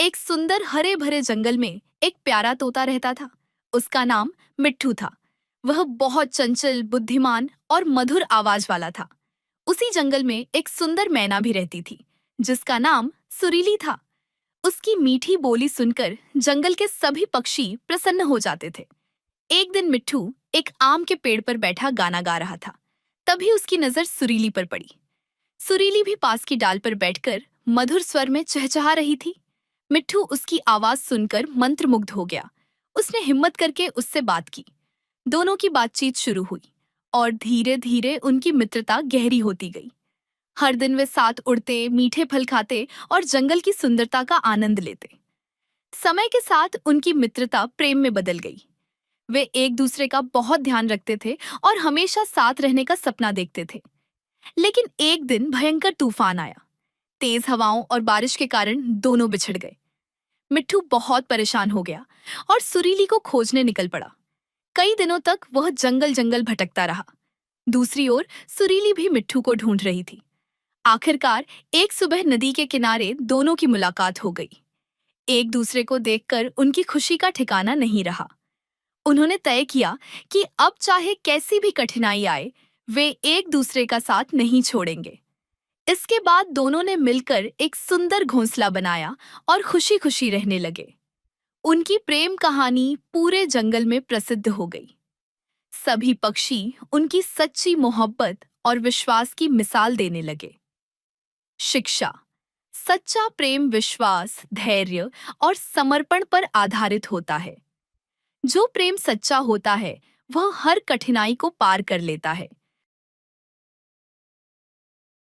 एक सुंदर हरे भरे जंगल में एक प्यारा तोता रहता था। उसका नाम मिट्ठू था। वह बहुत चंचल, बुद्धिमान और मधुर आवाज वाला था। उसी जंगल में एक सुंदर मैना भी रहती थी, जिसका नाम सुरीली था। उसकी मीठी बोली सुनकर जंगल के सभी पक्षी प्रसन्न हो जाते थे। एक दिन मिट्ठू एक आम के पेड़ पर बैठा गाना गा रहा था। तभी उसकी नजर सुरीली पर पड़ी। सुरीली भी पास की डाल पर बैठकर मधुर स्वर में चहचहा रही थी। मिट्ठू उसकी आवाज सुनकर मंत्रमुग्ध हो गया। उसने हिम्मत करके उससे बात की। दोनों की बातचीत शुरू हुई और धीरे धीरे उनकी मित्रता गहरी होती गई। हर दिन वे साथ उड़ते, मीठे फल खाते और जंगल की सुंदरता का आनंद लेते। समय के साथ उनकी मित्रता प्रेम में बदल गई। वे एक दूसरे का बहुत ध्यान रखते थे और हमेशा साथ रहने का सपना देखते थे। लेकिन एक दिन भयंकर तूफान आया। तेज हवाओं और बारिश के कारण दोनों बिछड़ गए। मिट्ठू बहुत परेशान हो गया और सुरीली को खोजने निकल पड़ा। कई दिनों तक वह जंगल जंगल भटकता रहा। दूसरी ओर सुरीली भी मिट्ठू को ढूंढ रही थी। आखिरकार एक सुबह नदी के किनारे दोनों की मुलाकात हो गई। एक दूसरे को देखकर उनकी खुशी का ठिकाना नहीं रहा। उन्होंने तय किया कि अब चाहे कैसी भी कठिनाई आए, वे एक दूसरे का साथ नहीं छोड़ेंगे। इसके बाद दोनों ने मिलकर एक सुंदर घोंसला बनाया और खुशी खुशी रहने लगे। उनकी प्रेम कहानी पूरे जंगल में प्रसिद्ध हो गई। सभी पक्षी उनकी सच्ची मोहब्बत और विश्वास की मिसाल देने लगे। शिक्षा। सच्चा प्रेम विश्वास, धैर्य और समर्पण पर आधारित होता है। जो प्रेम सच्चा होता है, वह हर कठिनाई को पार कर लेता है